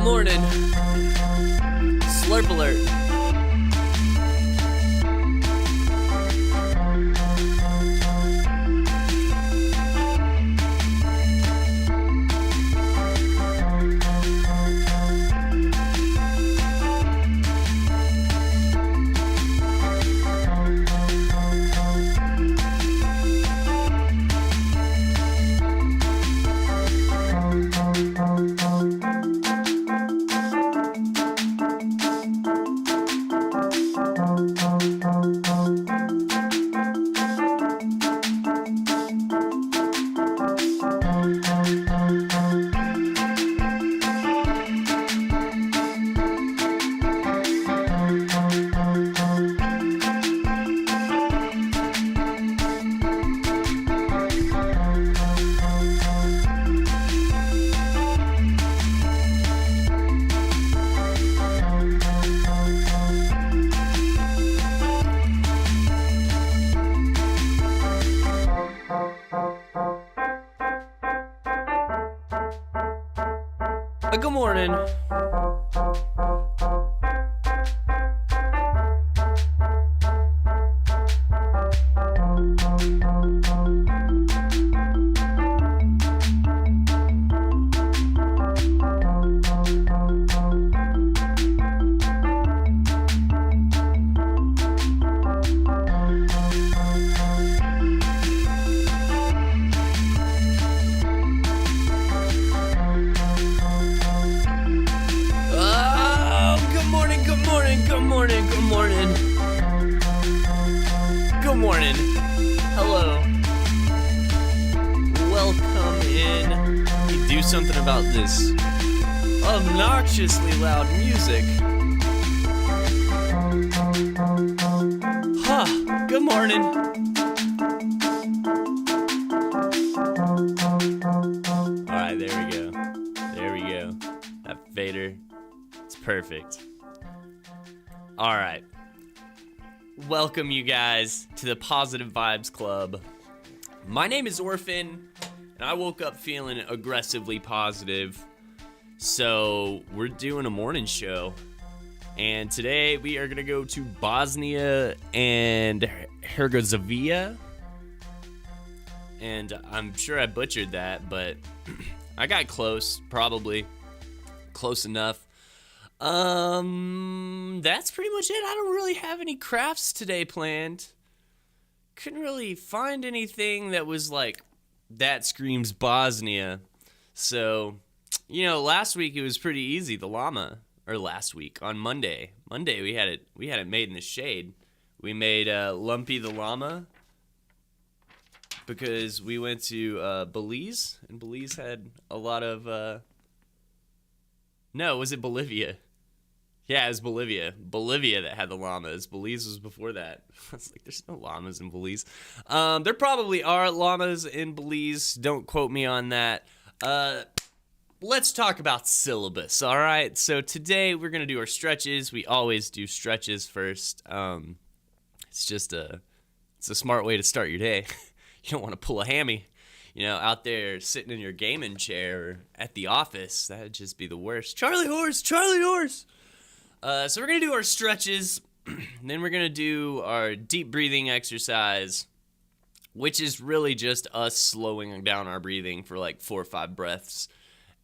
morning. Slurp alert. Good morning, good morning, good morning. Good morning. Hello. Welcome in. You do something about this obnoxiously loud music. Huh. Good morning. Alright, there we go. There we go. That fader. It's perfect. Alright. Welcome, you guys, to the Positive Vibes Club. My name is Orphan, and I woke up feeling aggressively positive. So, we're doing a morning show. And today, we are going to go to Bosnia and Herzegovina. And I'm sure I butchered that, but I got close, probably. Close enough. That's pretty much it. I don't really have any crafts today planned. Couldn't really find anything that was like, that screams Bosnia. So, last week it was pretty easy, the llama. Or last week, on Monday. Monday we had it made in the shade. We made Lumpy the llama. Because we went to Belize. And Belize had a lot of... No, was it Bolivia? Yeah, it was Bolivia. Bolivia that had the llamas. Belize was before that. I was like, there's no llamas in Belize. There probably are llamas in Belize. Don't quote me on that. Let's talk about syllabus, all right? So today we're going to do our stretches. We always do stretches first. It's a smart way to start your day. You don't want to pull a hammy. Out there sitting in your gaming chair or at the office. That'd just be the worst. Charlie horse! Charlie horse! So we're going to do our stretches. Then we're going to do our deep breathing exercise, which is really just us slowing down our breathing for like 4 or 5 breaths.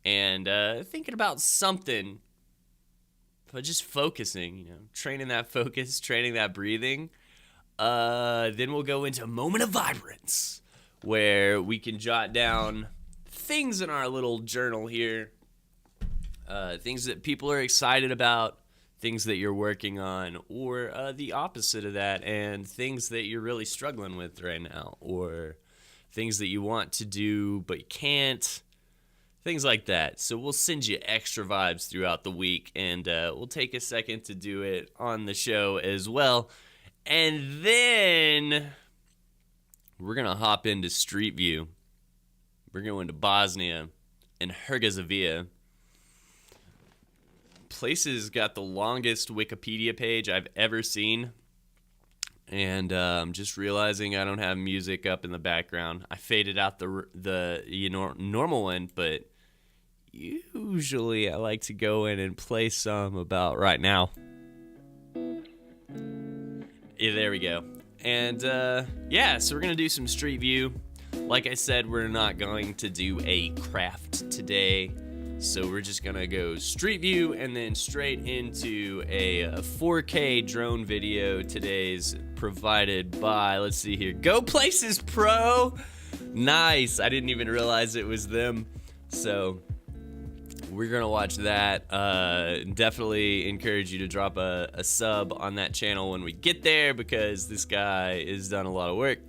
And thinking about something, but just focusing, training that focus, training that breathing. Then we'll go into moment of vibrance, where we can jot down things in our little journal here, things that people are excited about, things that you're working on, or the opposite of that, and things that you're really struggling with right now, or things that you want to do but you can't, things like that. So we'll send you extra vibes throughout the week, and we'll take a second to do it on the show as well. And then we're going to hop into Street View. We're going to Bosnia and Herzegovina. Place's got the longest Wikipedia page I've ever seen. And I'm just realizing I don't have music up in the background. I faded out the normal one, but usually I like to go in and play some about right now. Yeah, there we go. And, so we're going to do some Street View. Like I said, we're not going to do a craft today. So we're just going to go Street View and then straight into a 4K drone video. Today's provided by, let's see here, Go Places Pro. Nice. I didn't even realize it was them. So we're going to watch that. Definitely encourage you to drop a sub on that channel when we get there, because this guy has done a lot of work.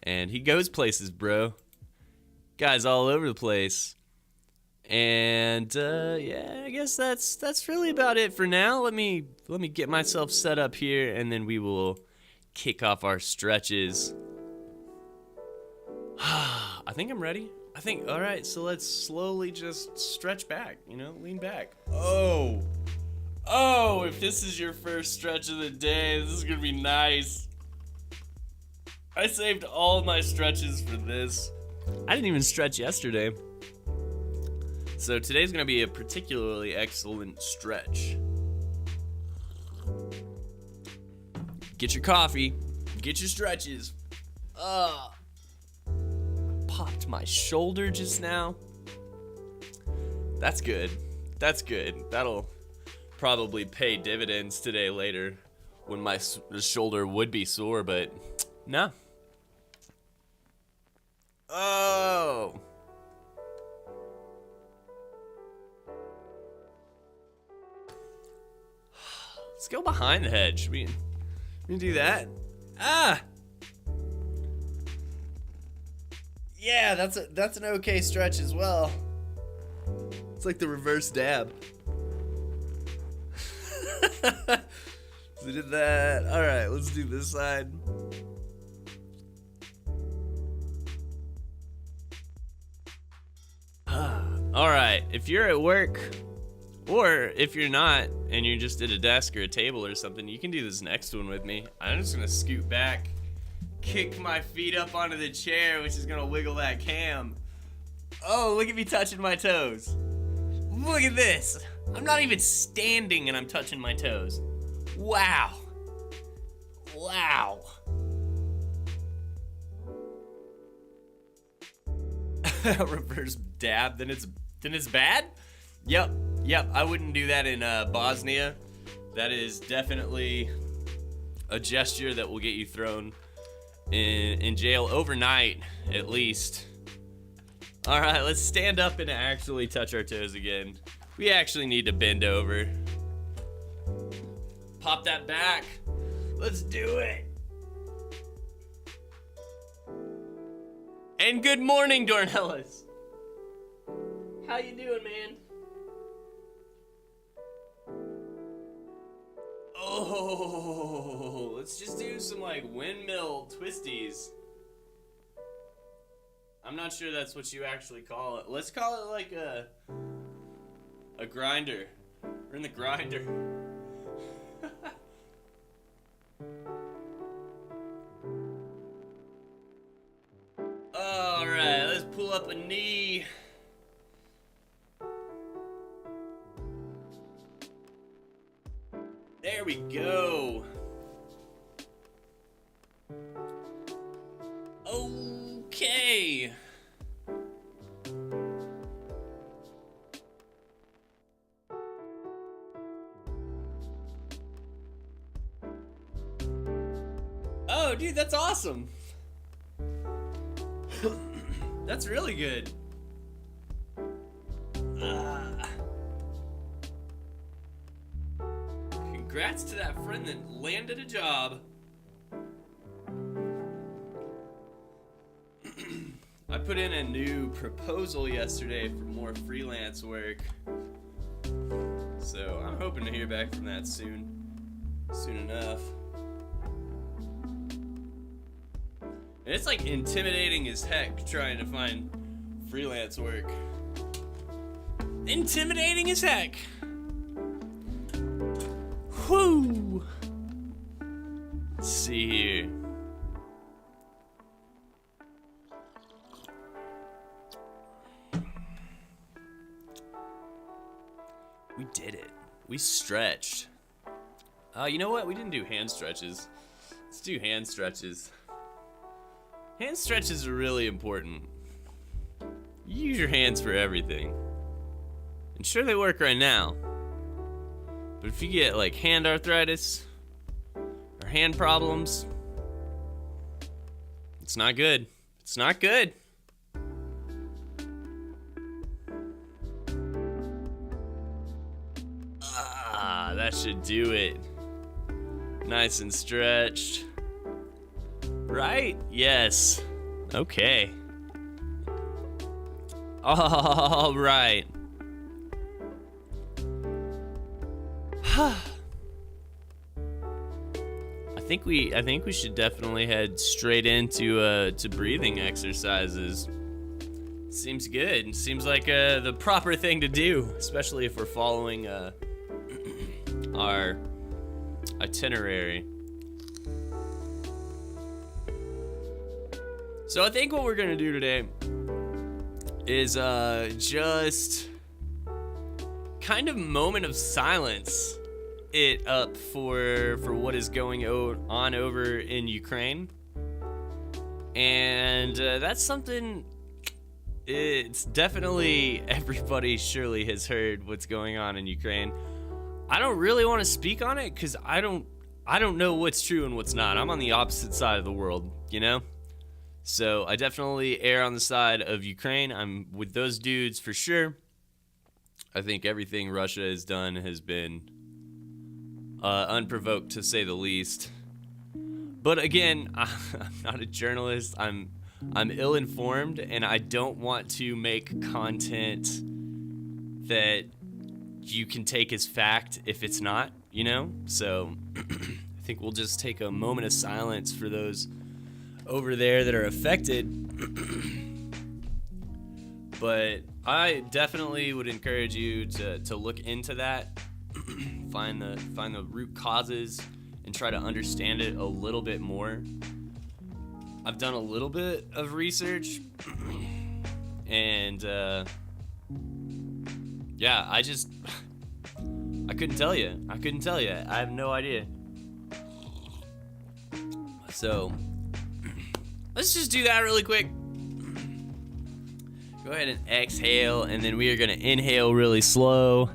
And he goes places, bro. Guy's all over the place. And, I guess that's really about it for now. Let me get myself set up here, and then we will kick off our stretches. I think I'm ready. All right, so let's slowly just stretch back, lean back. Oh, if this is your first stretch of the day, this is gonna be nice. I saved all my stretches for this. I didn't even stretch yesterday. So today's gonna be a particularly excellent stretch. Get your coffee, get your stretches. Popped my shoulder just now. That's good. That'll probably pay dividends today later when my shoulder would be sore, but no. Oh. Let's go behind the hedge. We can do that. Ah! Yeah, that's an okay stretch as well. It's like the reverse dab. So we did that. All right, let's do this side. All right, if you're at work, or if you're not, and you're just at a desk or a table or something, you can do this next one with me. I'm just gonna scoot back, kick my feet up onto the chair, which is gonna wiggle that cam. Oh, look at me touching my toes. Look at this. I'm not even standing and I'm touching my toes. Wow. Wow. Reverse dab, then it's bad? Yep, I wouldn't do that in Bosnia. That is definitely a gesture that will get you thrown in jail overnight, at least. All right, let's stand up and actually touch our toes again. We actually need to bend over. Pop that back. Let's do it. And good morning, Dornellis. How you doing, man? Oh, let's just do some like windmill twisties. I'm not sure that's what you actually call it. Let's call it like a grinder. We're in the grinder. All right, let's pull up a knee. There we go. Okay. Oh, dude, that's awesome. That's really good. Congrats to that friend that landed a job. I put in a new proposal yesterday for more freelance work. So I'm hoping to hear back from that soon enough. And it's like intimidating as heck trying to find freelance work. Intimidating as heck. Whoo! Let's see here. We did it. We stretched. You know what? We didn't do hand stretches. Let's do hand stretches. Hand stretches are really important. You use your hands for everything. And sure, they work right now. But if you get like hand arthritis or hand problems, it's not good. It's not good. That should do it. Nice and stretched. Right? Yes. Okay. All right. I think we should definitely head straight into to breathing exercises. Seems good. Seems like the proper thing to do, especially if we're following our itinerary. So I think what we're gonna do today is just kind of moment of silence it up for what is going on over in Ukraine. And that's something, it's definitely, everybody surely has heard what's going on in Ukraine. I don't really want to speak on it because I don't know what's true and what's not. I'm on the opposite side of the world, you know? So I definitely err on the side of Ukraine. I'm with those dudes for sure. I think everything Russia has done has been unprovoked to say the least. But again, I'm not a journalist. I'm ill-informed, and I don't want to make content that you can take as fact if it's not, you know? So I think we'll just take a moment of silence for those over there that are affected. But I definitely would encourage you to look into that, find the root causes, and try to understand it a little bit more. I've done a little bit of research, and yeah, I couldn't tell you. I have no idea. So let's just do that really quick. Go ahead and exhale, and then we are going to inhale really slow.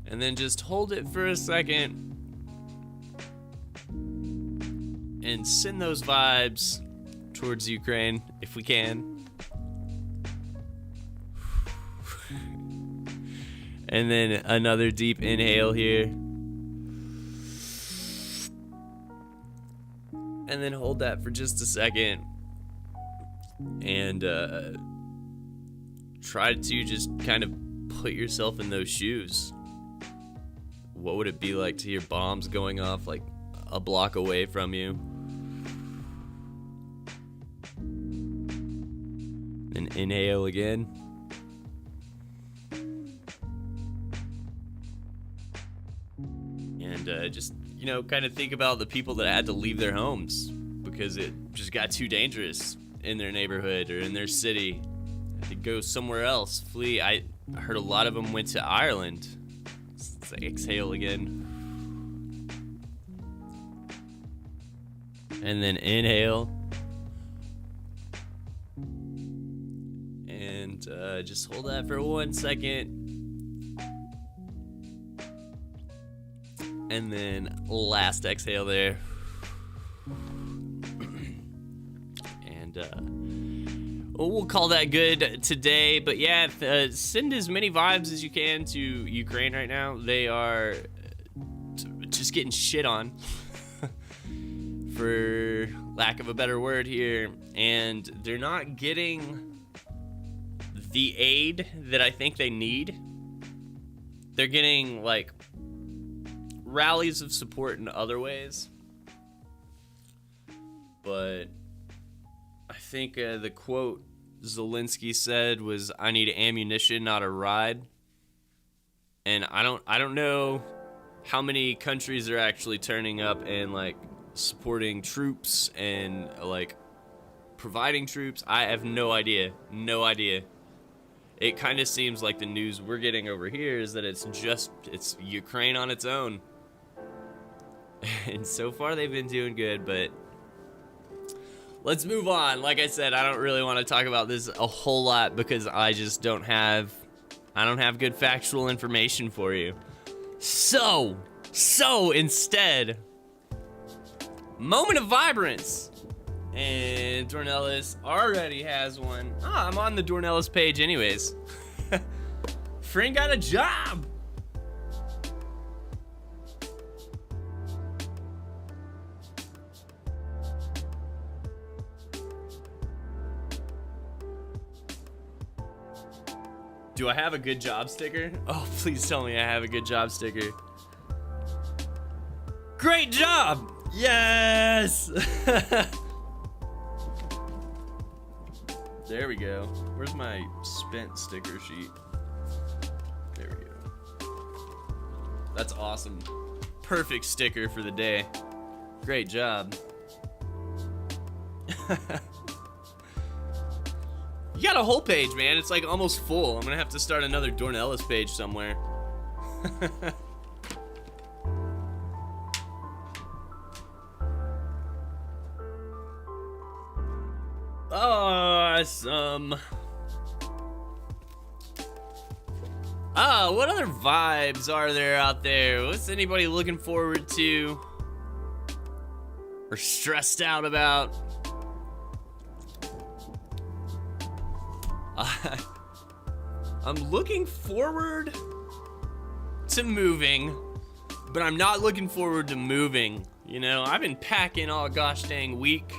And then just hold it for a second and send those vibes towards Ukraine if we can. And then another deep inhale here. And then hold that for just a second. And try to just kind of put yourself in those shoes. What would it be like to hear bombs going off like a block away from you? And inhale again. And just, you know, kind of think about the people that had to leave their homes because it just got too dangerous in their neighborhood or in their city. Had to go somewhere else, flee. I heard a lot of them went to Ireland. Let's exhale again. And then inhale. And just hold that for 1 second. And then last exhale there. And we'll call that good today. But yeah, send as many vibes as you can to Ukraine right now. They are just getting shit on, for lack of a better word here. And they're not getting the aid that I think they need. They're getting, like, rallies of support in other ways. But I think the quote Zelensky said was, "I need ammunition, not a ride." And I don't know how many countries are actually turning up and, like, supporting troops and, like, providing troops. I have no idea. It kind of seems like the news we're getting over here is that it's Ukraine on its own. And so far they've been doing good, but let's move on. Like I said, I don't really want to talk about this a whole lot because I just don't have good factual information for you. So instead, moment of vibrance. And Dornellis already has one. I'm on the Dornellis page anyways. Friend got a job. Do I have a good job sticker? Oh, please tell me I have a good job sticker. Great job! Yes! There we go. Where's my spent sticker sheet? There we go. That's awesome. Perfect sticker for the day. Great job. You got a whole page, man. It's like almost full. I'm gonna have to start another Dornellis page somewhere. Awesome. What other vibes are there out there? What's anybody looking forward to? Or stressed out about? I'm looking forward to moving, but I'm not looking forward to moving. You know, I've been packing all gosh dang week.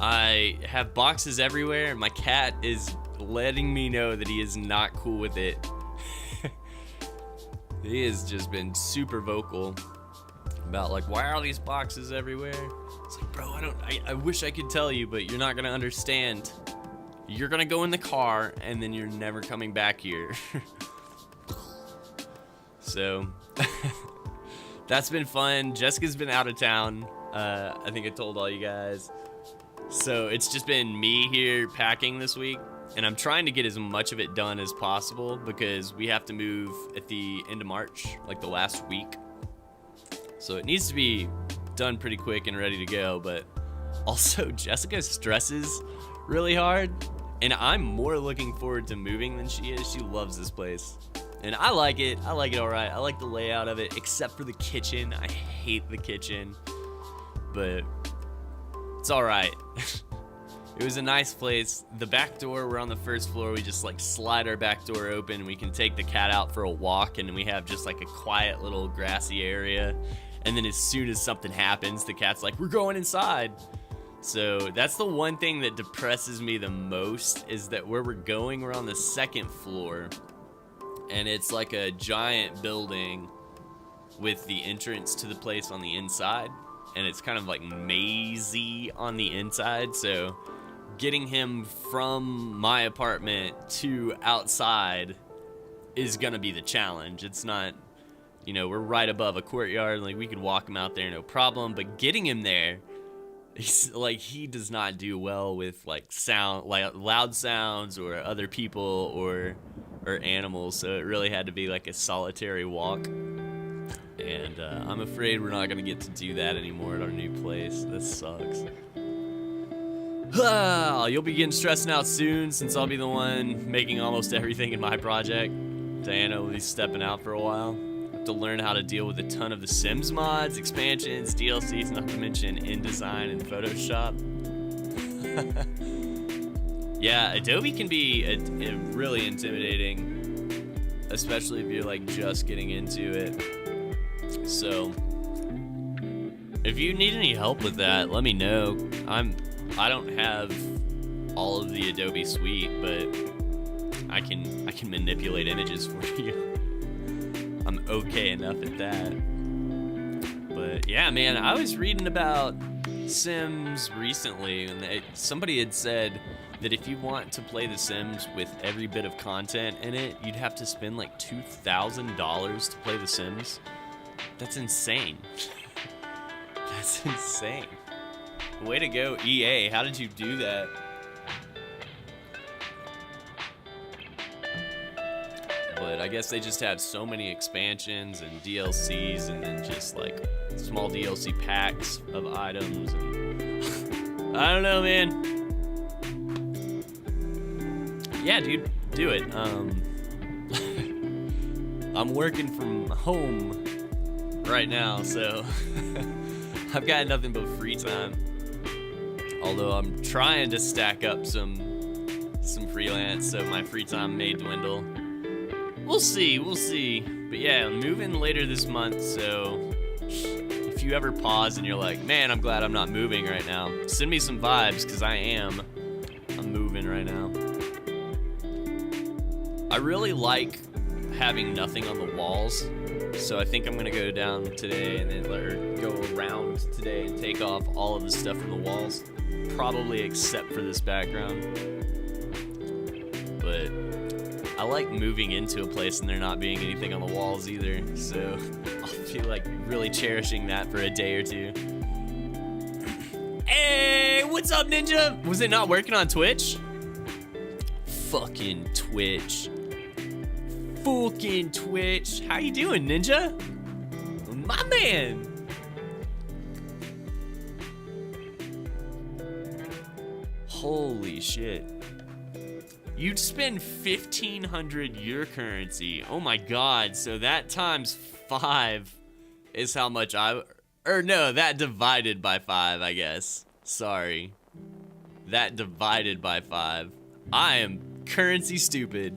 I have boxes everywhere, and my cat is letting me know that he is not cool with it. He has just been super vocal about like, why are all these boxes everywhere? It's like, bro, I wish I could tell you, but you're not gonna understand. You're gonna go in the car and then you're never coming back here. So that's been fun. Jessica's been out of town. I think I told all you guys. So it's just been me here packing this week, and I'm trying to get as much of it done as possible because we have to move at the end of March, like the last week. So it needs to be done pretty quick and ready to go, but also Jessica stresses really hard, and I'm more looking forward to moving than she is. She loves this place, and I like it. I like it all right. I like the layout of it, except for the kitchen. I hate the kitchen, but it's all right. It was a nice place. The back door, we're on the first floor. We just like slide our back door open. We can take the cat out for a walk, and we have just like a quiet little grassy area. And then as soon as something happens, the cat's like, we're going inside. So that's the one thing that depresses me the most, is that where we're going, we're on the second floor, and it's like a giant building with the entrance to the place on the inside, and it's kind of like mazy on the inside. So getting him from my apartment to outside is gonna be the challenge. It's not, you know, we're right above a courtyard, like we could walk him out there no problem, but getting him there, he's like, he does not do well with like sound, like loud sounds or other people or animals. So it really had to be like a solitary walk. And I'm afraid we're not gonna get to do that anymore at our new place. This sucks. You'll be getting stressing out soon, since I'll be the one making almost everything in my project. Diana will be stepping out for a while. Have to learn how to deal with a ton of the Sims mods, expansions, DLCs, not to mention InDesign and Photoshop. Yeah, Adobe can be really intimidating, especially if you're like just getting into it. So if you need any help with that, let me know. I don't have all of the Adobe suite, but I can manipulate images for you. I'm okay enough at that. But yeah, man, I was reading about Sims recently, and somebody had said that if you want to play The Sims with every bit of content in it, you'd have to spend like $2,000 to play The Sims. That's insane. That's insane. Way to go, EA. How did you do that? But I guess they just have so many expansions and DLCs, and then just like small DLC packs of items. And I don't know, man. Yeah, dude, do it. I'm working from home right now, so I've got nothing but free time. Although I'm trying to stack up some freelance, so my free time may dwindle. We'll see. But yeah, I'm moving later this month, so if you ever pause and you're like, man, I'm glad I'm not moving right now, send me some vibes, because I'm moving right now. I really like having nothing on the walls, so I think I'm gonna go down today and then go around today and take off all of the stuff from the walls, probably except for this background. But I like moving into a place and there not being anything on the walls either, so I'll feel like really cherishing that for a day or two. Hey, what's up, Ninja? Was it not working on Twitch? Fucking Twitch. Fucking Twitch. How you doing, Ninja? My man. Holy shit. You'd spend 1,500 your currency. Oh my god. So that times 5 is how much that divided by 5, I guess. Sorry. That divided by 5. I am Currency stupid.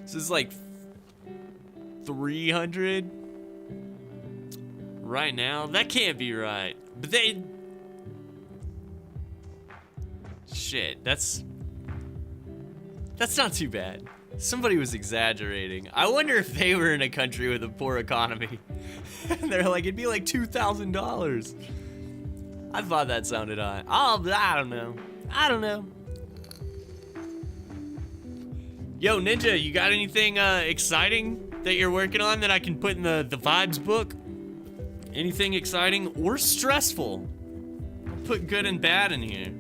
This is like 300 right now. That can't be right. But they... Shit, that's not too bad. Somebody was exaggerating. I wonder if they were in a country with a poor economy. And they're like, it'd be like $2,000. I thought that sounded high. Oh, I don't know. Yo, Ninja, you got anything exciting that you're working on that I can put in the vibes book? Anything exciting or stressful? I'll put good and bad in here.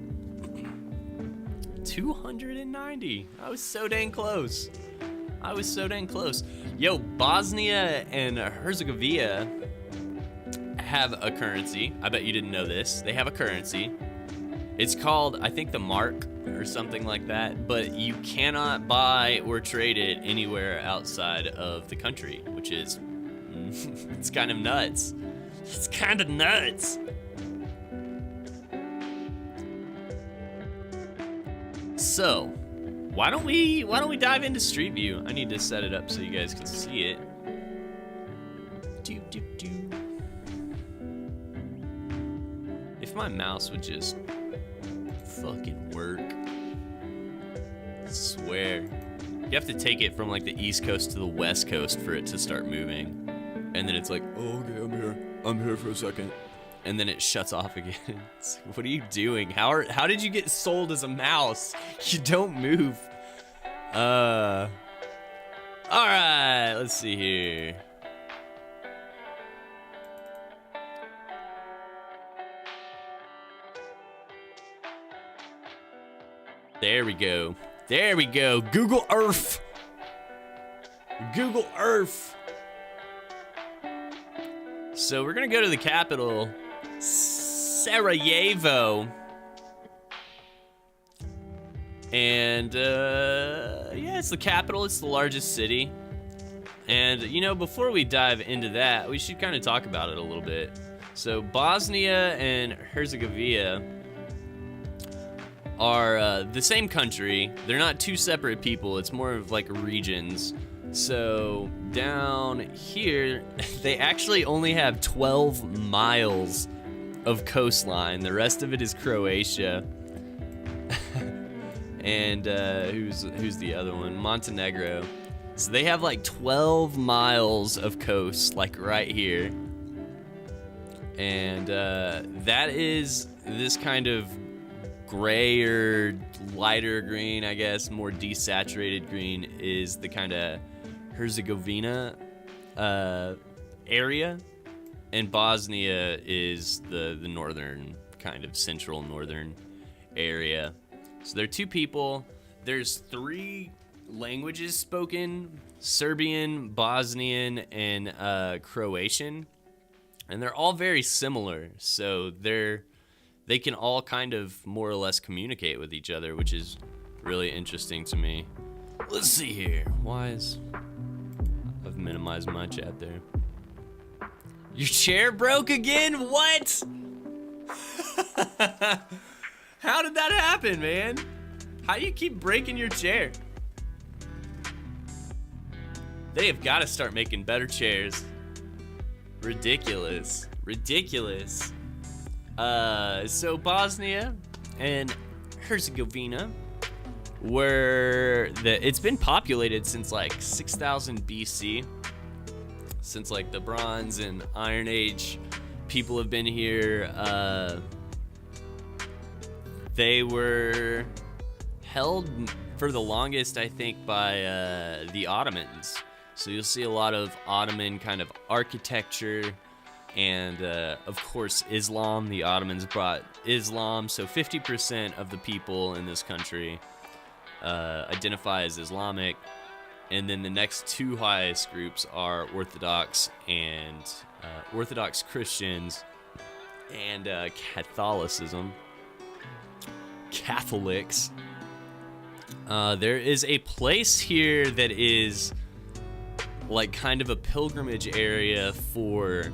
290. I was so dang close. Yo, Bosnia and Herzegovina have a currency. I bet you didn't know this. They have a currency. It's called, I think, the mark or something like that, but you cannot buy or trade it anywhere outside of the country, which is, it's kind of nuts. So, why don't we dive into Street View? I need to set it up so you guys can see it. If my mouse would just fucking work. I swear. You have to take it from like the East Coast to the West Coast for it to start moving. And then it's like, oh, okay, I'm here for a second. And then it shuts off again. What are you doing? How did you get sold as a mouse? You don't move. Alright, let's see here. There we go. Google Earth. So we're gonna go to the capital, Sarajevo. And yeah, it's the capital, it's the largest city. And you know, before we dive into that, we should kind of talk about it a little bit. So Bosnia and Herzegovina are the same country. They're not two separate people, it's more of like regions. So down here, they actually only have 12 miles of coastline. The rest of it is Croatia. And who's the other one? Montenegro. So they have like 12 miles of coast, like right here. And that is this kind of gray or lighter green, I guess, more desaturated green is the kind of Herzegovina area, and Bosnia is the northern, kind of central northern area. So there are two people. There's 3 languages spoken: Serbian, Bosnian, and Croatian, and they're all very similar. So they can all kind of more or less communicate with each other, which is really interesting to me. Let's see here. I've minimized my chat there. Your chair broke again? What? How did that happen, man? How do you keep breaking your chair? They have got to start making better chairs. Ridiculous. So Bosnia and Herzegovina it's been populated since like 6000 BC. Since like the Bronze and Iron Age, people have been here. They were held for the longest, I think, by the Ottomans. So you'll see a lot of Ottoman kind of architecture. And of course, Islam. The Ottomans brought Islam, so 50% of the people in this country identify as Islamic, and then the next 2 highest groups are Orthodox and Orthodox Christians and Catholicism. Catholics. There is a place here that is like kind of a pilgrimage area for,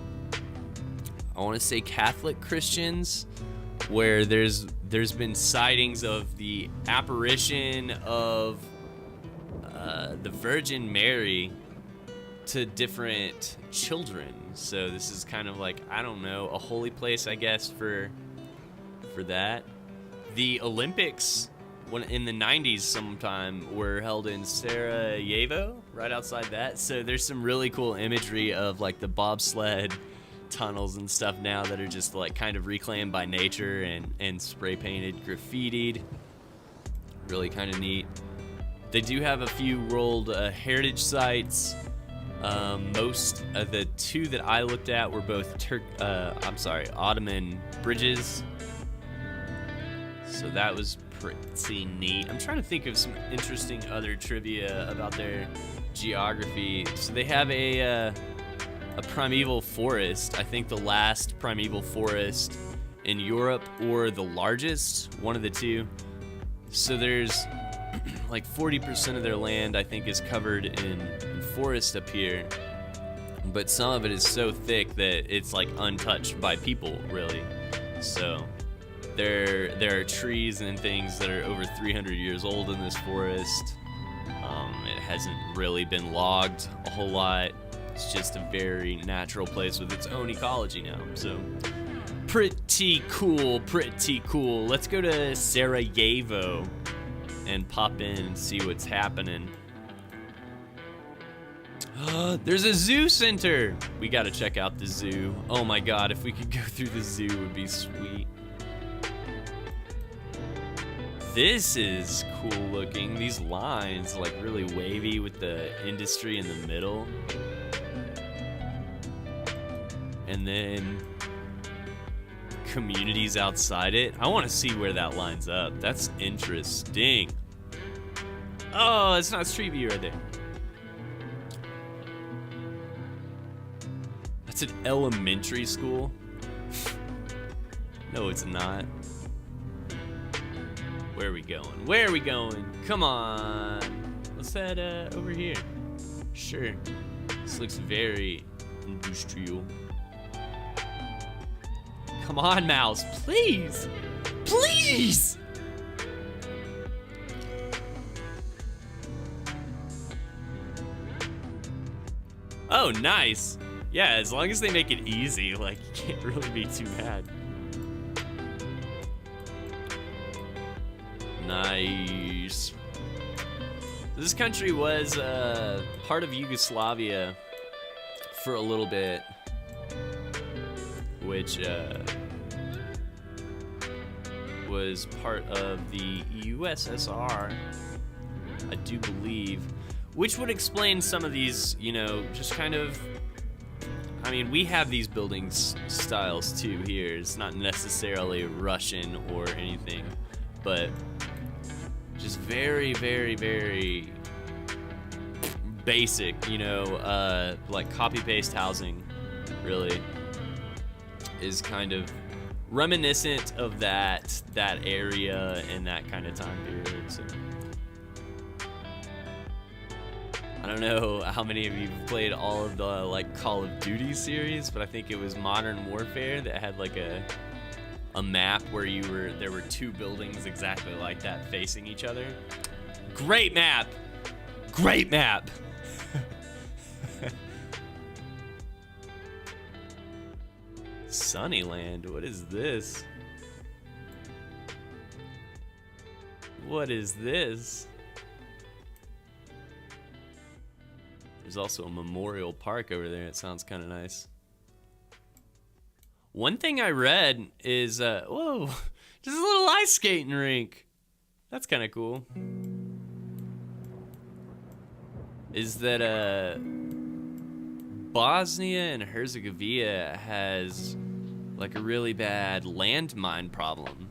I want to say, Catholic Christians, where there's there's been sightings of the apparition of the Virgin Mary to different children. So this is kind of like, I don't know, a holy place, I guess, for that. The Olympics in the 90s sometime were held in Sarajevo, right outside that. So there's some really cool imagery of like the bobsled tunnels and stuff now that are just like kind of reclaimed by nature and spray painted, graffitied. Really kind of neat. They do have a few World Heritage sites. Most of the two that I looked at were both Ottoman bridges. So that was pretty neat. I'm trying to think of some interesting other trivia about their geography. So they have a primeval forest. I think the last primeval forest in Europe, or the largest, one of the two. So there's like 40% of their land, I think, is covered in forest up here, but some of it is so thick that it's like untouched by people, really. So there are trees and things that are over 300 years old in this forest. It hasn't really been logged a whole lot. It's just a very natural place with its own ecology now. So pretty cool, pretty cool. Let's go to Sarajevo and pop in and see what's happening. There's a zoo center. We gotta check out the zoo. Oh my god, if we could go through the zoo, it would be sweet. This is cool looking. These lines, like really wavy with the industry in the middle. And then communities outside it. I want to see where that lines up. That's interesting. Oh, it's not Street View right there. That's an elementary school? No, it's not. Where are we going? Where are we going? Come on. Let's head over here. Sure. This looks very industrial. Come on, mouse, please! Please! Oh, nice. Yeah, as long as they make it easy, like, you can't really be too mad. Nice. This country was part of Yugoslavia for a little bit, which was part of the USSR, I do believe, which would explain some of these, you know, just kind of, I mean, we have these building styles too here. It's not necessarily Russian or anything, but just very, very, very basic, you know, like copy-paste housing, really, is kind of reminiscent of that area and that kind of time period. So I don't know how many of you have played all of the like Call of Duty series, but I think it was Modern Warfare that had like a map where there were two buildings exactly like that facing each other. Great map. Great map. Sunnyland, what is this? What is this? There's also a memorial park over there. It sounds kind of nice. One thing I read is, whoa, just a little ice skating rink. That's kind of cool. Is that, Bosnia and Herzegovina has like a really bad landmine problem.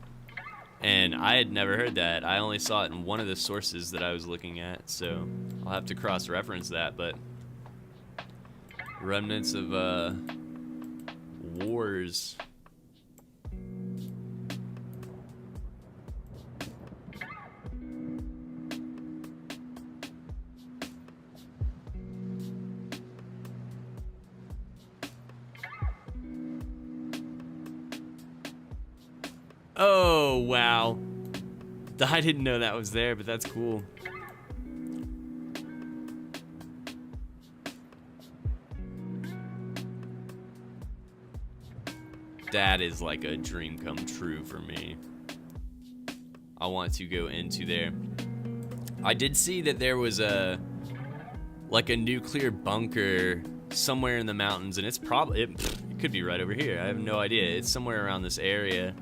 And I had never heard that. I only saw it in one of the sources that I was looking at, so I'll have to cross-reference that, but remnants of wars. Oh, wow. I didn't know that was there, but that's cool. That is like a dream come true for me. I want to go into there. I did see that there was a nuclear bunker somewhere in the mountains, and it's probably it could be right over here. I have no idea. It's somewhere around this area.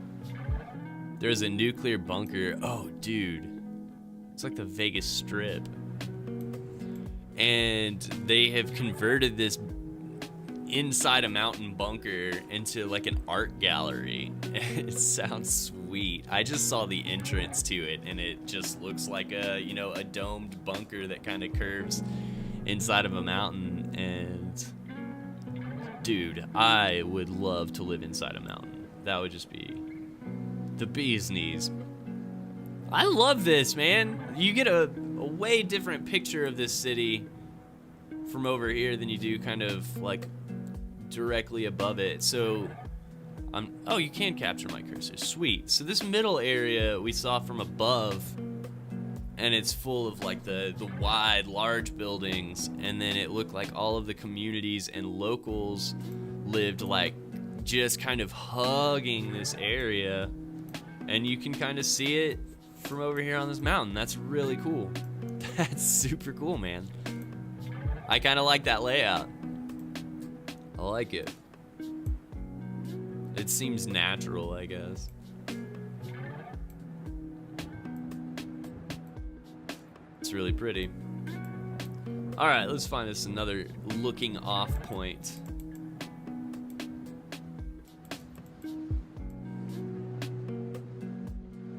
There's a nuclear bunker. Oh, dude. It's like the Vegas Strip. And they have converted this inside a mountain bunker into like an art gallery. It sounds sweet. I just saw the entrance to it, and it just looks like a, you know, a domed bunker that kind of curves inside of a mountain. And dude, I would love to live inside a mountain. That would just be the bee's knees. I love this, man. You get a way different picture of this city from over here than you do kind of like directly above it. So oh, you can capture my cursor. Sweet. So this middle area we saw from above, and it's full of like the wide, large buildings, and then it looked like all of the communities and locals lived like just kind of hugging this area, and you can kind of see it from over here on this mountain. That's really cool. That's super cool, man. I kind of like that layout. I like it. It seems natural, I guess. It's really pretty. All right, let's find us another looking off point.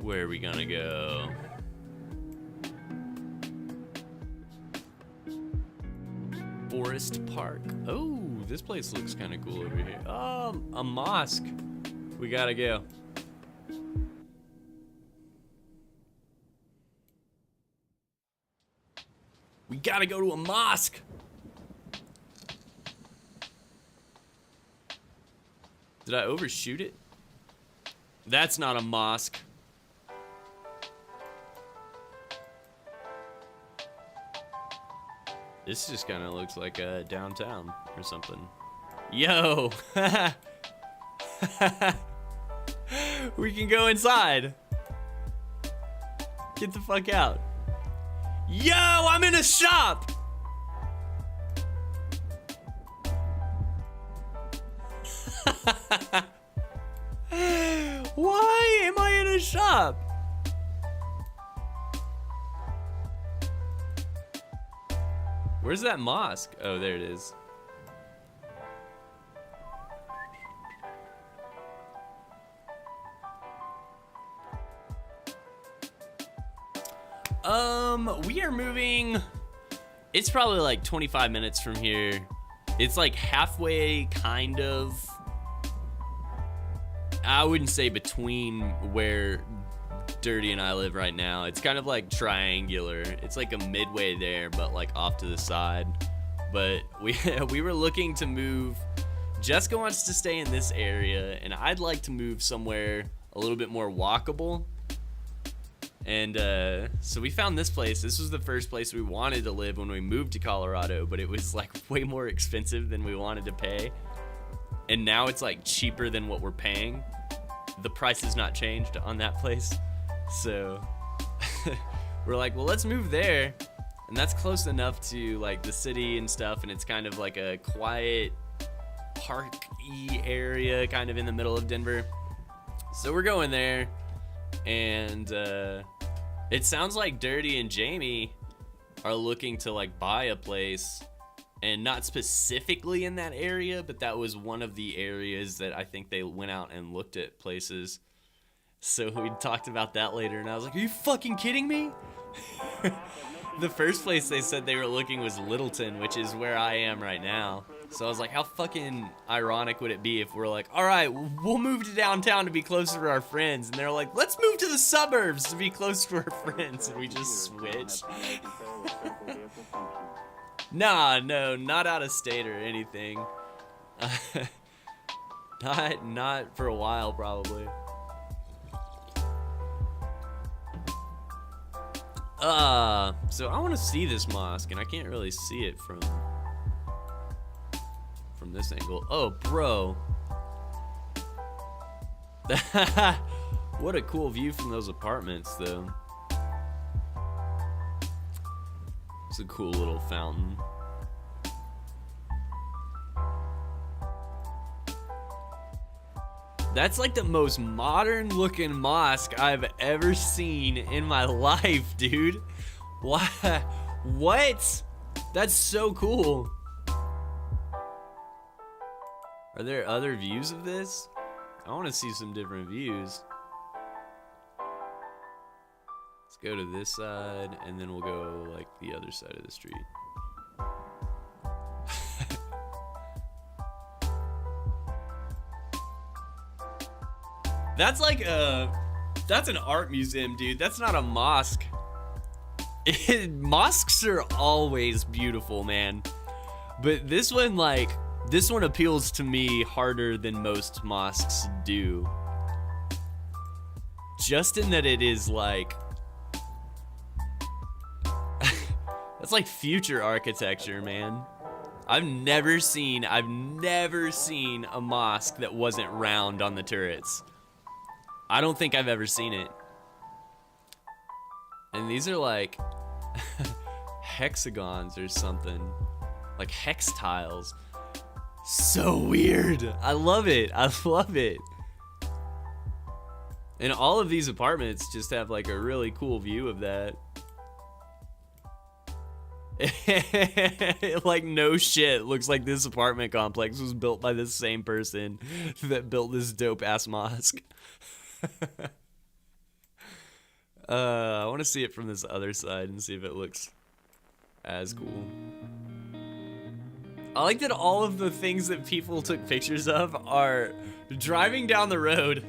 Where are we gonna go? Forest Park. Oh, this place looks kind of cool over here. Oh, a mosque. We gotta go. We gotta go to a mosque. Did I overshoot it? That's not a mosque. This just kind of looks like a downtown or something. Yo! We can go inside. Get the fuck out. Yo, I'm in a shop! Why am I in a shop? Where's that mosque? Oh, there it is. We are moving. It's probably like 25 minutes from here. It's like halfway, kind of. I wouldn't say between where Dirty and I live right now. It's kind of like triangular. It's like a midway there, but like off to the side. But we were looking to move. Jessica wants to stay in this area, and I'd like to move somewhere a little bit more walkable. And so we found this place. This was the first place we wanted to live when we moved to Colorado, but it was like way more expensive than we wanted to pay. And now it's like cheaper than what we're paying. The price has not changed on that place. So we're like, well, let's move there. And that's close enough to like the city and stuff. And it's kind of like a quiet park-y area kind of in the middle of Denver. So we're going there. And it sounds like Dirty and Jamie are looking to like buy a place, and not specifically in that area, but that was one of the areas that I think they went out and looked at places. So we talked about that later, and I was like, are you fucking kidding me? The first place they said they were looking was Littleton, which is where I am right now. So I was like, how fucking ironic would it be if we're like, all right, we'll move to downtown to be closer to our friends. And they're like, let's move to the suburbs to be close to our friends. And we just switched. Nah, no, not out of state or anything. Not for a while, probably. So I want to see this mosque, and I can't really see it from this angle. Oh, bro. What a cool view from those apartments, though. It's a cool little fountain. That's like the most modern looking mosque I've ever seen in my life, dude. What? That's so cool. Are there other views of this? I want to see some different views. Let's go to this side, and then we'll go like the other side of the street. That's like that's an art museum, dude. That's not a mosque. Mosques are always beautiful, man. But this one appeals to me harder than most mosques do. Just in that it is like, that's like future architecture, man. I've never seen a mosque that wasn't round on the turrets. I don't think I've ever seen it. And these are like hexagons or something. Like hex tiles. So weird. I love it. I love it. And all of these apartments just have like a really cool view of that. Like no shit. Looks like this apartment complex was built by the same person that built this dope ass mosque. I want to see it from this other side and see if it looks as cool. I like that all of the things that people took pictures of are driving down the road.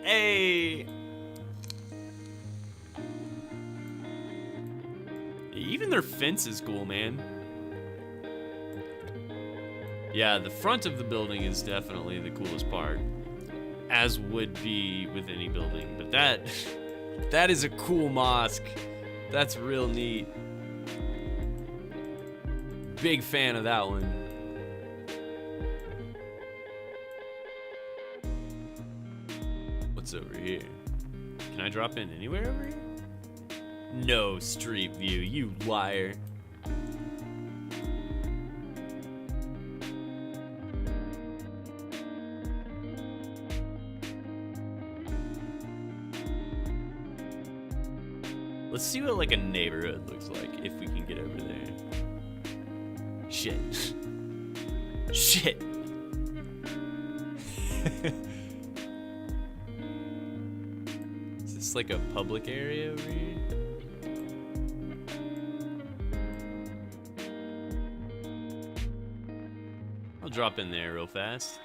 Hey! Even their fence is cool, man. Yeah, the front of the building is definitely the coolest part, as would be with any building. But that is a cool mosque. That's real neat. Big fan of that one. What's over here? Can I drop in anywhere over here? No street view, you liar. Let's see what like a neighborhood looks like if we can get over there. Shit. Shit. Is this like a public area over here? I'll drop in there real fast.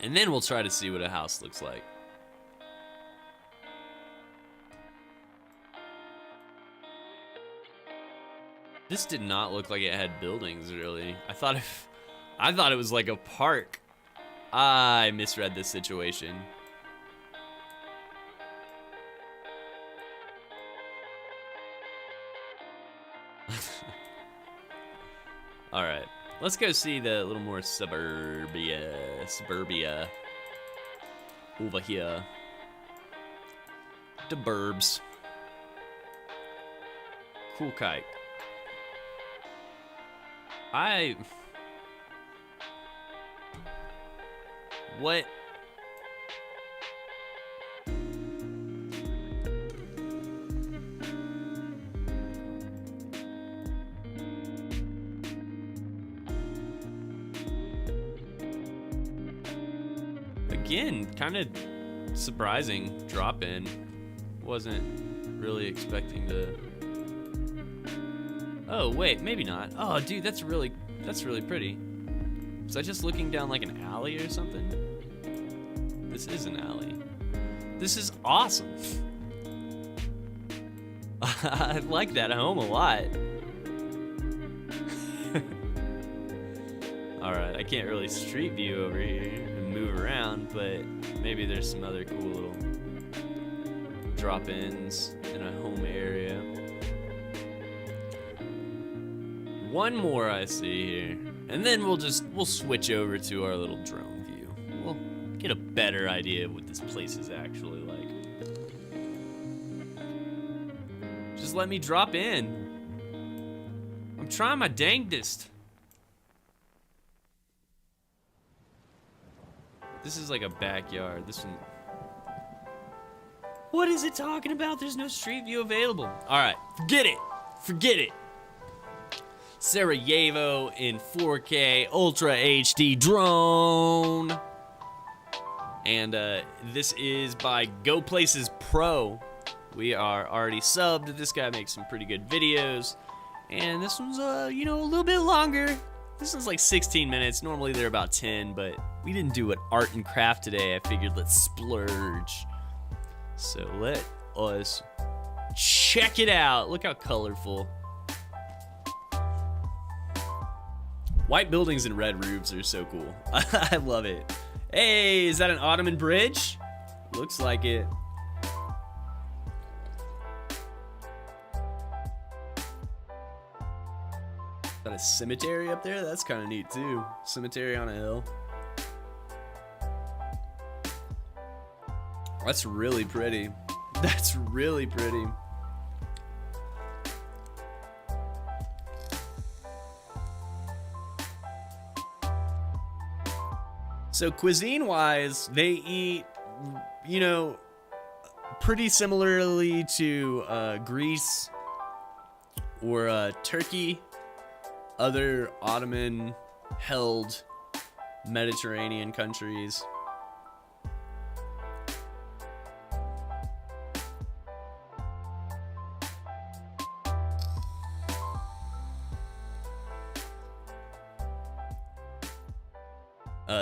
And then we'll try to see what a house looks like. This did not look like it had buildings, really. I thought it was like a park. I misread this situation. All right, let's go see the little more suburbia over here. The burbs. Cool kite. What? Again, kind of surprising drop in. Wasn't really expecting to. Oh wait, maybe not. Oh dude, that's really pretty. Was I just looking down like an alley or something? This is an alley. This is awesome. I like that home a lot. Alright, I can't really street view over here. move around, but maybe there's some other cool little drop-ins in a home area. One more I see here, and then we'll switch over to our little drone view. We'll get a better idea of what this place is actually like. Just let me drop in. I'm trying my dangdest. This is like a backyard. This one. What is it talking about? There's no street view available. All right, forget it. Forget it. Sarajevo in 4K Ultra HD drone. And this is by Go Places Pro. We are already subbed. This guy makes some pretty good videos. And this one's, you know, a little bit longer. This one's like 16 minutes. Normally they're about 10, but we didn't do an art and craft today. I figured let's splurge. So let us check it out. Look how colorful. White buildings and red roofs are so cool. I love it. Hey, is that an Ottoman bridge? Looks like it. Got a cemetery up there? That's kind of neat too. Cemetery on a hill. That's really pretty. That's really pretty. So cuisine-wise, they eat, you know, pretty similarly to Greece or Turkey, other Ottoman-held Mediterranean countries.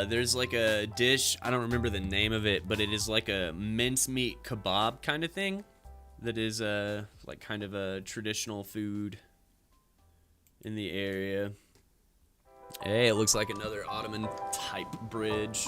There's like a dish, I don't remember the name of it, but it is like a mincemeat kebab kind of thing that is like kind of a traditional food in the area. Hey, it looks like another Ottoman type bridge.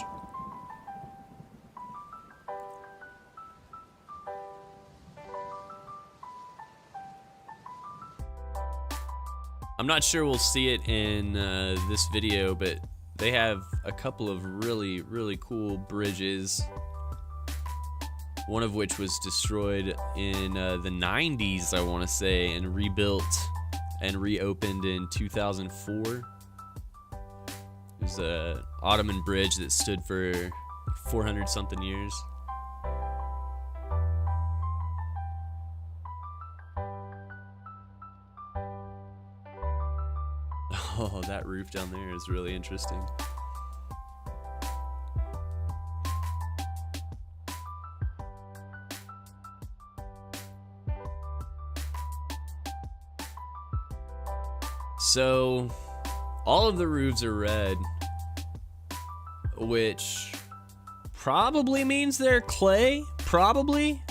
I'm not sure we'll see it in this video, but they have a couple of really, really cool bridges. One of which was destroyed in the 90s, I want to say, and rebuilt and reopened in 2004. It was an Ottoman bridge that stood for 400 something years. Oh, that roof down there is really interesting. So, all of the roofs are red, which probably means they're clay, probably.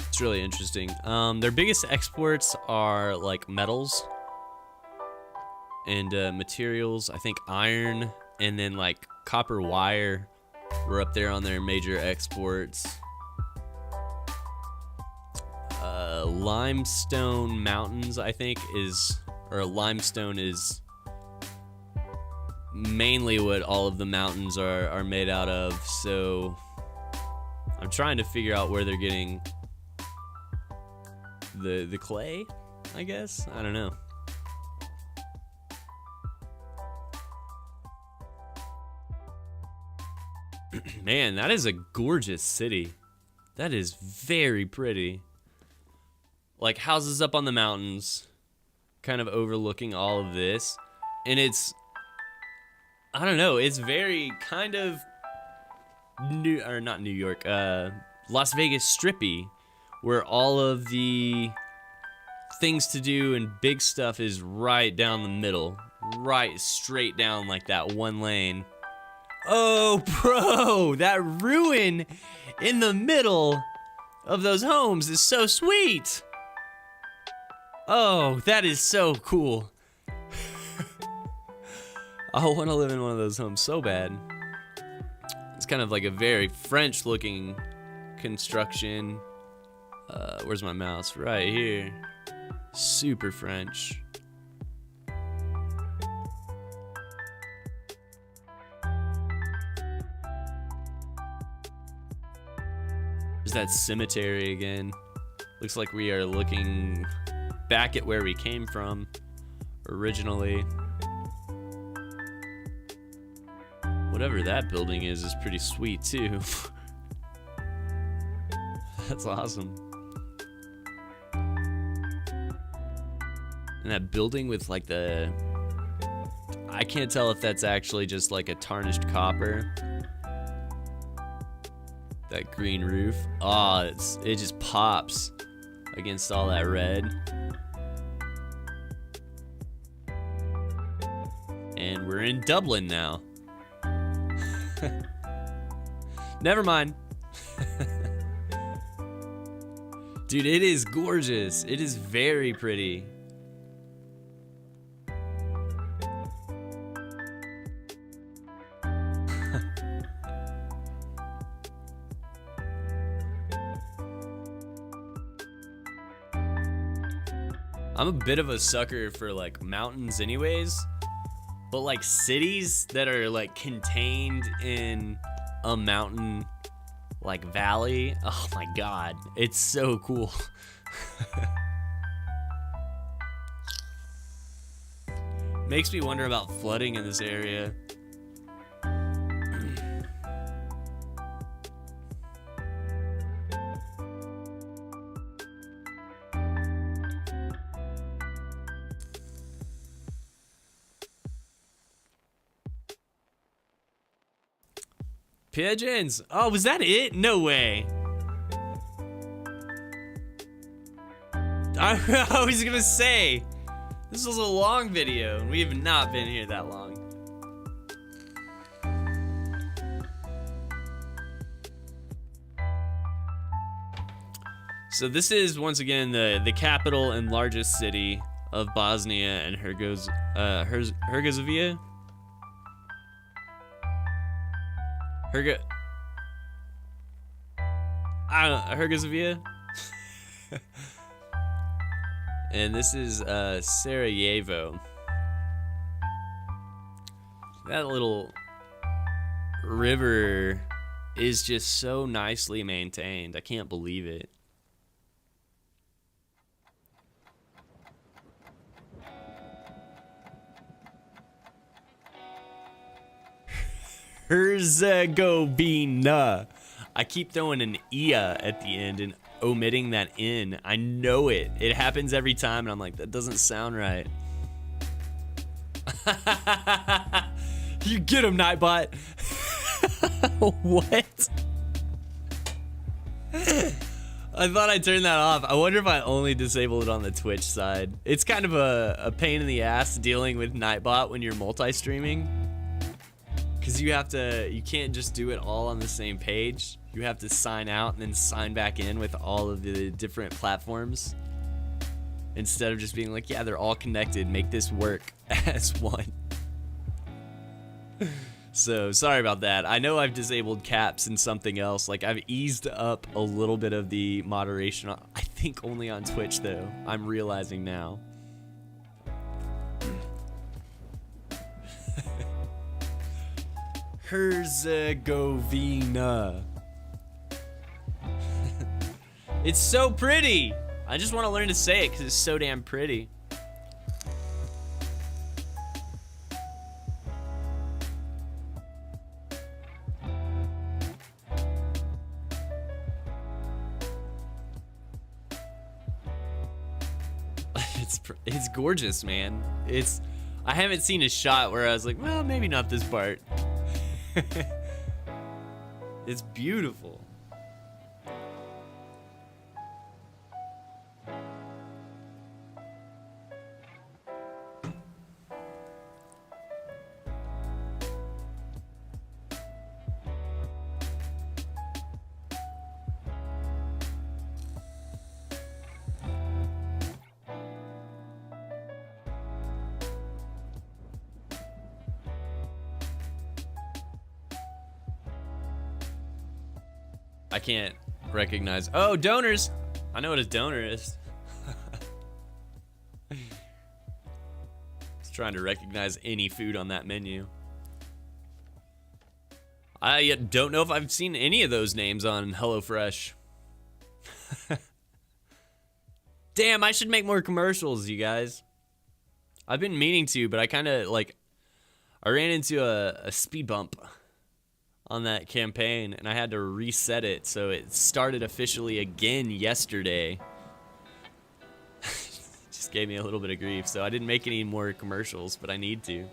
It's really interesting. Their biggest exports are like metals and materials. I think iron and then like copper wire were up there on their major exports. Limestone mountains, I think, limestone is mainly what all of the mountains are made out of. So I'm trying to figure out where they're getting the clay, I guess. I don't know. Man, that is a gorgeous city. That is very pretty. Like houses up on the mountains, kind of overlooking all of this. And it's, I don't know, it's very kind of not New York, Las Vegas strippy, where all of the things to do and big stuff is right down the middle, right straight down like that one lane. Oh, bro, that ruin in the middle of those homes is so sweet. Oh, that is so cool. I want to live in one of those homes so bad. It's kind of like a very French looking construction. Where's my mouse? Right here. Super French. There's that cemetery again. Looks like we are looking back at where we came from originally. Whatever that building is pretty sweet too. That's awesome. And that building with like the... I can't tell if that's actually just like a tarnished copper. That green roof. Oh, it just pops against all that red. And we're in Dublin now. Never mind. Dude, it is gorgeous. It is very pretty. I'm a bit of a sucker for like mountains anyways, but like cities that are like contained in a mountain like valley, oh my god, it's so cool. Makes me wonder about flooding in this area. Pigeons! Oh, was that it? No way. I was gonna say, this was a long video, and we have not been here that long. So this is, once again, the capital and largest city of Bosnia and Herzegovina. Herzegovina. And this is Sarajevo. That little river is just so nicely maintained. I can't believe it. Herzegovina. I keep throwing an ia at the end and omitting that N. I know it. It happens every time, and I'm like, that doesn't sound right. You get him, Nightbot. What? I thought I turned that off. I wonder if I only disable it on the Twitch side. It's kind of a pain in the ass dealing with Nightbot when you're multi-streaming. Because you can't just do it all on the same page. You have to sign out and then sign back in with all of the different platforms. Instead of just being like, yeah, they're all connected. Make this work as one. So, sorry about that. I know I've disabled caps and something else. Like, I've eased up a little bit of the moderation. I think only on Twitch, though. I'm realizing now. Herzegovina. It's so pretty. I just want to learn to say it because it's so damn pretty. It's gorgeous, man. I haven't seen a shot where I was like, well, maybe not this part. It's beautiful. I can't recognize. Oh, donors. I know what a donor is. Just trying to recognize any food on that menu. I don't know if I've seen any of those names on HelloFresh. Damn, I should make more commercials, you guys. I've been meaning to, but I kind of I ran into a speed bump on that campaign, and I had to reset it, so it started officially again yesterday. Just gave me a little bit of grief, so I didn't make any more commercials, but I need to.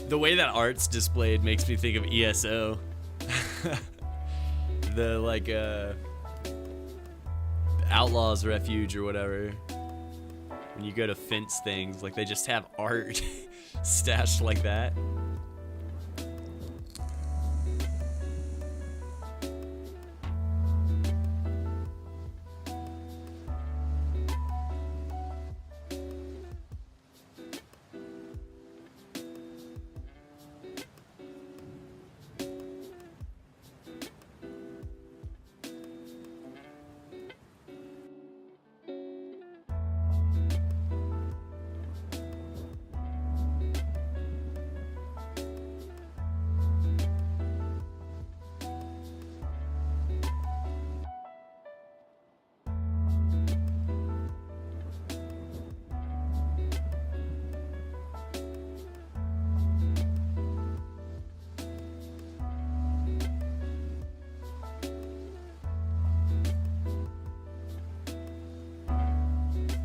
The way that art's displayed makes me think of ESO. The Outlaws Refuge or whatever. When you go to fence things, like they just have art stashed like that.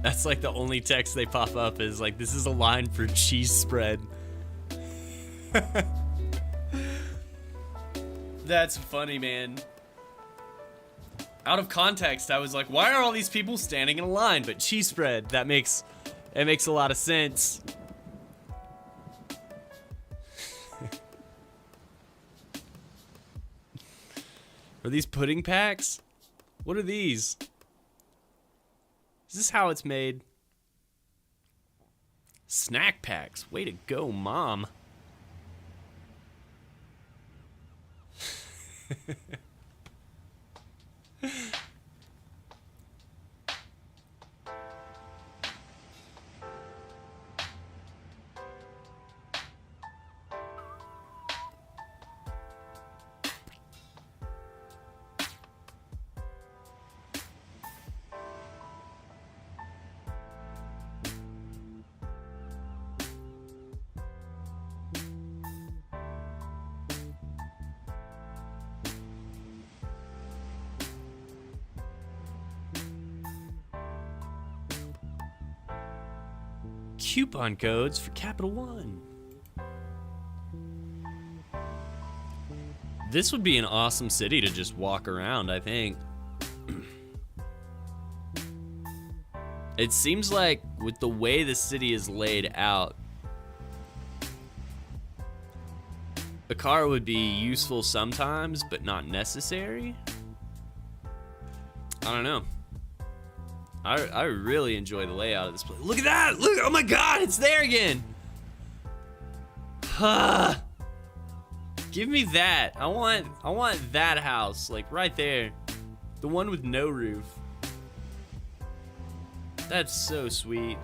That's like the only text they pop up is like, this is a line for cheese spread. That's funny, man. Out of context, I was like, why are all these people standing in a line? But cheese spread, it makes a lot of sense. Are these pudding packs? What are these? Is this how it's made? Snack packs. Way to go, Mom. Coupon codes for Capital One. This would be an awesome city to just walk around, I think. It seems like with the way the city is laid out, a car would be useful sometimes, but not necessary. I don't know. I really enjoy the layout of this place. Look at that! Look! Oh my God! It's there again! Give me that. I want that house, like right there. The one with no roof. That's so sweet.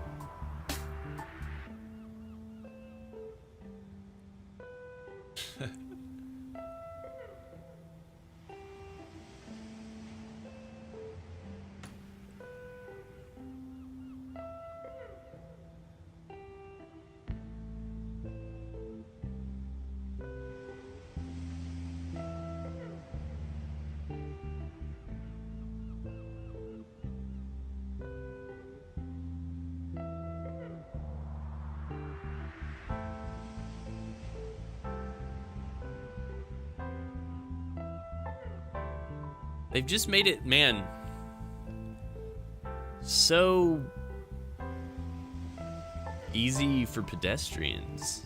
They've just made it, man, so easy for pedestrians.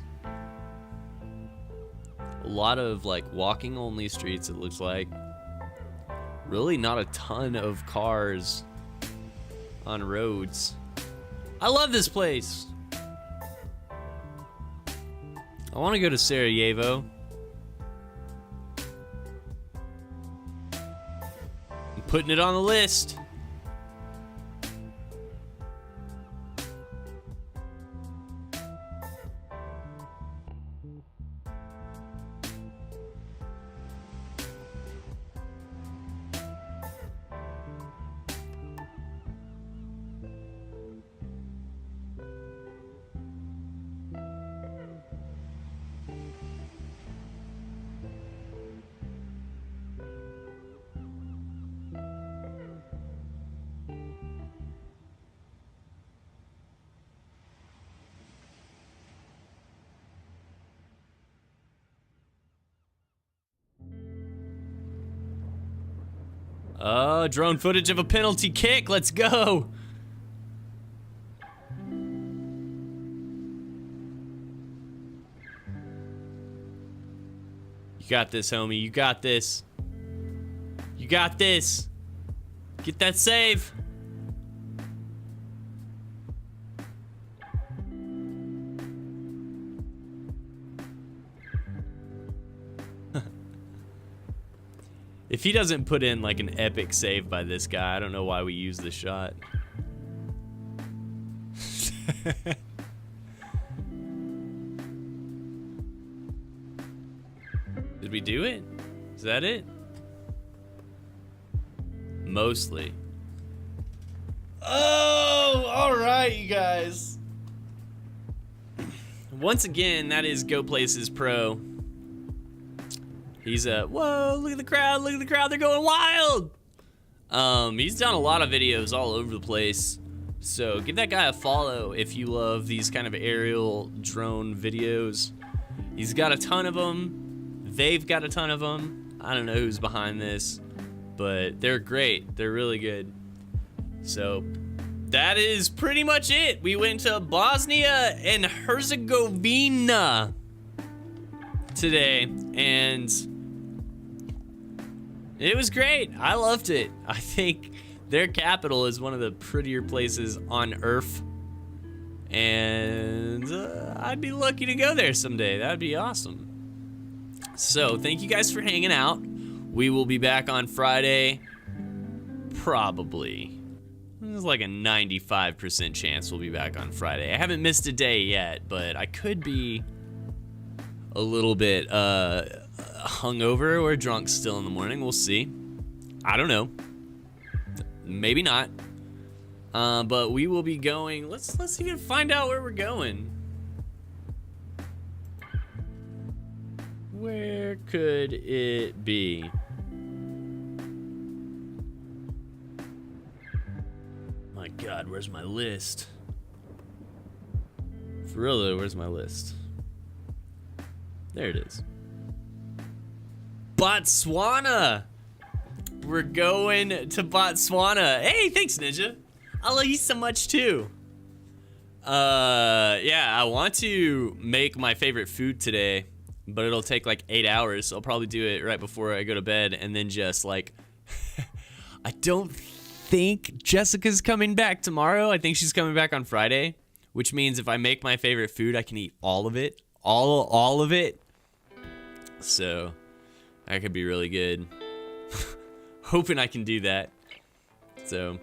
A lot of like walking only streets, it looks like. Really not a ton of cars on roads. I love this place. I want to go to Sarajevo. I'm putting it on the list. Drone footage of a penalty kick. Let's go. You got this, homie. You got this. You got this. Get that save. If he doesn't put in like an epic save by this guy, I don't know why we use the shot. Did we do it? Is that it? Mostly. Oh, all right, you guys. Once again, that is Go Places Pro. He's whoa, look at the crowd, they're going wild. He's done a lot of videos all over the place. So give that guy a follow if you love these kind of aerial drone videos. He's got a ton of them. They've got a ton of them. I don't know who's behind this, but they're great. They're really good. So that is pretty much it. We went to Bosnia and Herzegovina today, and it was great. I loved it. I think their capital is one of the prettier places on Earth, and I'd be lucky to go there someday. That'd be awesome. So thank you guys for hanging out. We will be back on Friday, probably. There's like a 95% chance we'll be back on Friday. I haven't missed a day yet, but I could be a little bit hungover or drunk still in the morning. We'll see. I don't know. Maybe not. But we will be going. Let's even find out where we're going. Where could it be? My God, where's my list? For real though, where's my list? There it is. Botswana! We're going to Botswana. Hey, thanks, Ninja. I love you so much too. Yeah, I want to make my favorite food today, but it'll take like 8 hours, so I'll probably do it right before I go to bed, and then just like, I don't think Jessica's coming back tomorrow. I think she's coming back on Friday, which means if I make my favorite food, I can eat all of it. All of it. So that could be really good. Hoping I can do that. So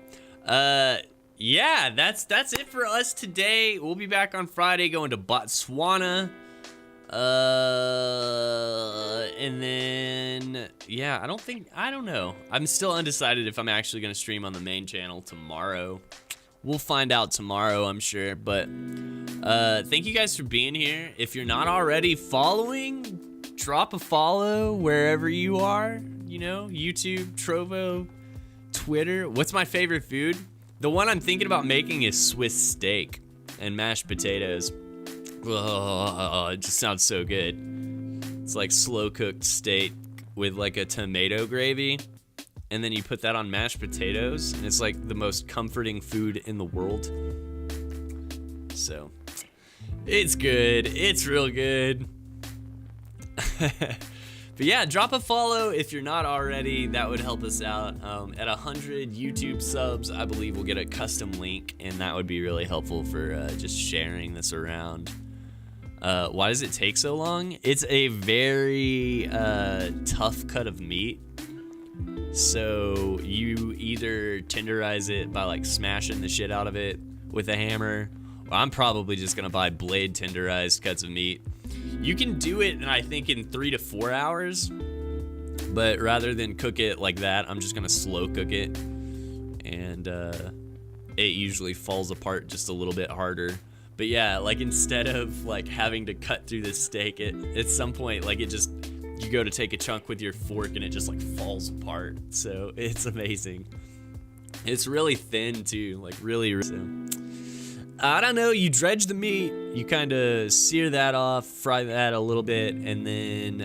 yeah, that's it for us today. We'll be back on Friday going to Botswana. And then yeah, I don't know. I'm still undecided if I'm actually gonna stream on the main channel tomorrow. We'll find out tomorrow, I'm sure. But thank you guys for being here. If you're not already following, drop a follow wherever you are. You know, YouTube, Trovo, Twitter. What's my favorite food? The one I'm thinking about making is Swiss steak and mashed potatoes. Oh, it just sounds so good. It's like slow cooked steak with like a tomato gravy. and then you put that on mashed potatoes, and it's like the most comforting food in the world. So, it's good. It's real good. But yeah, drop a follow if you're not already. That would help us out. At 100 YouTube subs, I believe we'll get a custom link, and that would be really helpful for just sharing this around. Why does it take so long? It's a very tough cut of meat. So you either tenderize it by like smashing the shit out of it with a hammer, or I'm probably just gonna buy blade tenderized cuts of meat. You can do it, I think, in 3 to 4 hours, but rather than cook it like that, I'm just gonna slow cook it, and it usually falls apart just a little bit harder. But yeah, like instead of like having to cut through the steak, at some point, like you go to take a chunk with your fork and it just like falls apart. So it's amazing. It's really thin too, like really. So, I don't know, you dredge the meat, you kind of sear that off, fry that a little bit, and then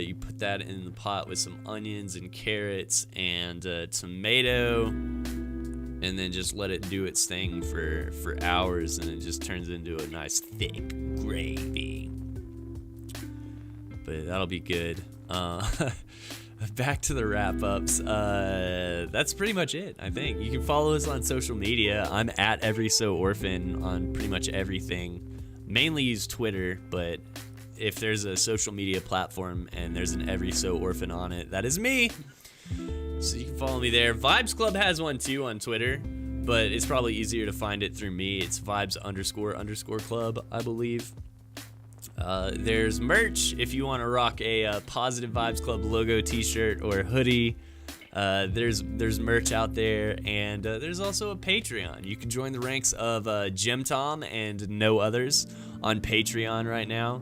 you put that in the pot with some onions and carrots and tomato, and then just let it do its thing for hours, and it just turns into a nice thick gravy. But that'll be good. Back to the wrap-ups. That's pretty much it, I think. You can follow us on social media. I'm at EverySoOrphan on pretty much everything. Mainly use Twitter, but if there's a social media platform and there's an EverySoOrphan on it, that is me. So you can follow me there. Vibes Club has one too on Twitter, but it's probably easier to find it through me. It's vibes__club, I believe. There's merch if you want to rock a Positive Vibes Club logo t-shirt or hoodie. There's merch out there, and there's also a Patreon. You can join the ranks of Jim Tom and no others on Patreon right now.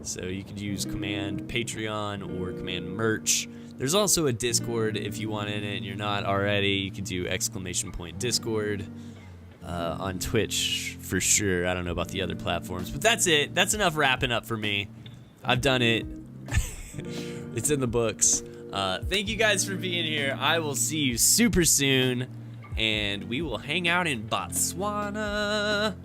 So you could use command Patreon or command merch. There's also a Discord if you want in it and you're not already. You could do !Discord. On Twitch for sure. I don't know about the other platforms, but that's it. That's enough wrapping up for me. I've done it. It's in the books. Thank you guys for being here. I will see you super soon, and we will hang out in Botswana.